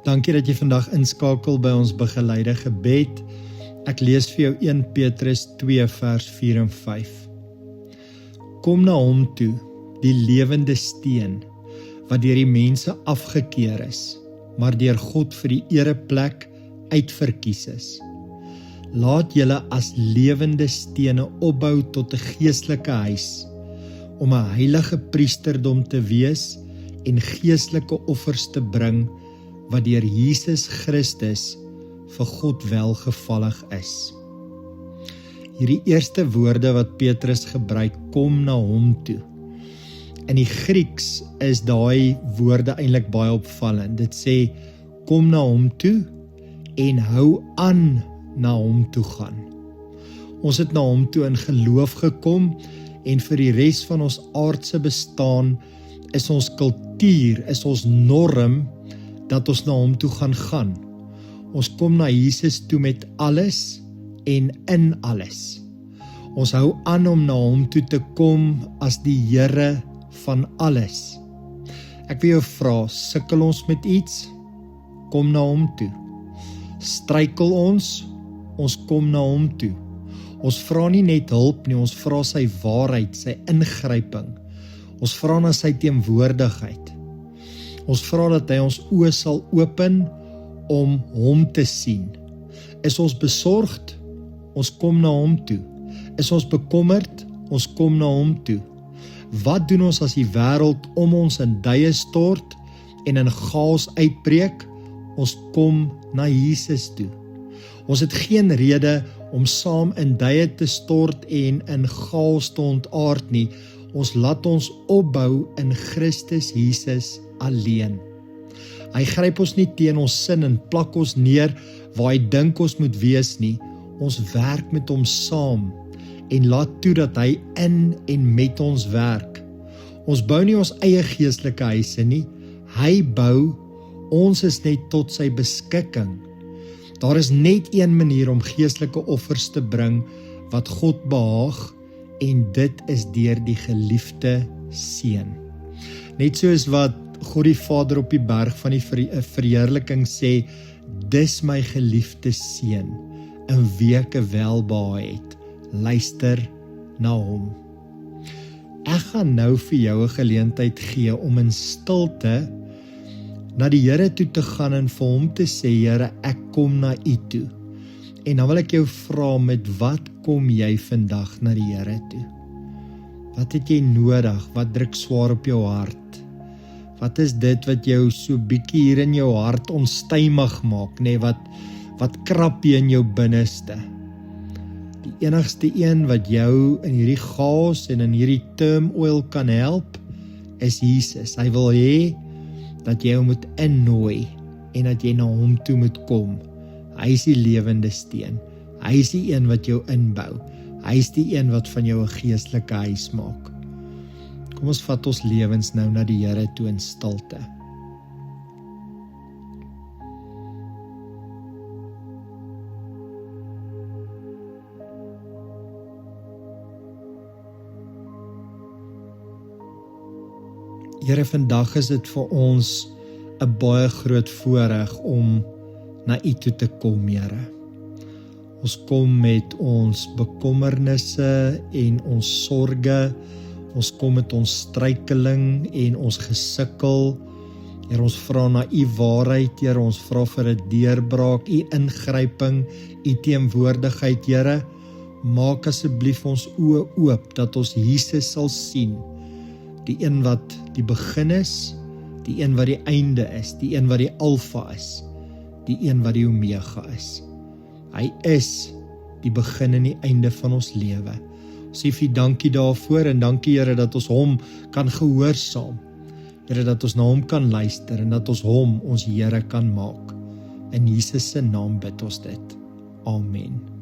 Dankie dat jy vandag inskakel by ons begeleide gebed. Ek lees vir jou 1 Petrus 2 vers 4 en 5. Kom na hom toe, die lewende steen, wat deur die mense afgekeer is, maar deur God vir die ereplek uitverkies is. Laat julle as lewende stene opbou tot 'n geestelike huis, om 'n heilige priesterdom te wees en geestelike offers te bring, wat deur Jesus Christus vir God welgevallig is. Hierdie eerste woorde wat Petrus gebruik, kom na hom toe. In die Grieks is daai woorde eintlik baie opvallend. Dit sê, kom na hom toe en hou aan na hom toe gaan. Ons het na hom toe in geloof gekom en vir die res van ons aardse bestaan is ons kultuur, is ons norm, dat ons na hom toe gaan. Ons kom na Jesus toe met alles en in alles. Ons hou aan om na hom toe te kom as die Here van alles. Ek wil jou vra, sukkel ons met iets? Kom na hom toe. Struikel ons kom na hom toe. Ons vra nie net hulp nie, ons vra sy waarheid, sy ingryping. Ons vra na sy teenwoordigheid. Ons vra dat hy ons oë sal open om hom te sien. Is ons besorgd? Ons kom na hom toe. Is ons bekommerd? Ons kom na hom toe. Wat doen ons as die wêreld om ons in duie stort en in chaos uitbreek? Ons kom na Jesus toe. Ons het geen rede om saam in duie te stort en in chaos te ontaard nie. Ons laat ons opbou in Christus Jesus alleen. Hy gryp ons nie teen ons sin en plak ons neer waar hy dink ons moet wees nie. Ons werk met hom saam en laat toe dat hy in en met ons werk. Ons bou nie ons eie geestelike huise nie. Hy bou, ons is net tot sy beskikking. Daar is net een manier om geestelike offers te bring wat God behaag, en dit is deur die geliefde seun. Net soos wat God die Vader op die berg van die verheerliking sê, dis my geliefde seun, in wie ek welbehae het. Luister na hom. Ek gaan nou vir jou 'n geleentheid gee om in stilte na die Here toe te gaan en vir hom te sê, Here, ek kom na u toe. En dan wil ek jou vra, met wat kom jy vandag na die Here toe? Wat het jy nodig? Wat druk swaar op jou hart? Wat is dit wat jou so bietjie hier in jou hart onstuimig maak, nee, wat krap jy in jou binneste? Die enigste een wat jou in hierdie chaos en in hierdie turmoil kan help, is Jesus. Hy wil hê dat jy hom moet innooi en dat jy na hom toe moet kom. Hy is die lewende steen. Hy is die een wat jou inbou. Hy is die een wat van jou 'n geestelike huis maak. Kom ons vat ons lewens nou na die Here toe in stilte. Here, vandag is dit vir ons 'n baie groot voorreg om na u toe te kom, Here. Ons kom met ons bekommernisse en ons sorge, ons kom met ons struikeling en ons gesukkel. Here, ons vra na u waarheid, Here, ons vra vir 'n deurbraak, u ingryping, u teenwoordigheid, Here. Maak asseblief ons oë oop, dat ons Jesus sal sien, die een wat die begin is, die een wat die einde is, die een wat die alfa is, die een wat die omega is. Hy is die begin en die einde van ons lewe. Ons sê vir dankie daarvoor en dankie, Here, dat ons hom kan gehoorsaam. Here, dat ons na hom kan luister en dat ons hom ons Here kan maak. In Jesus se naam bid ons dit. Amen.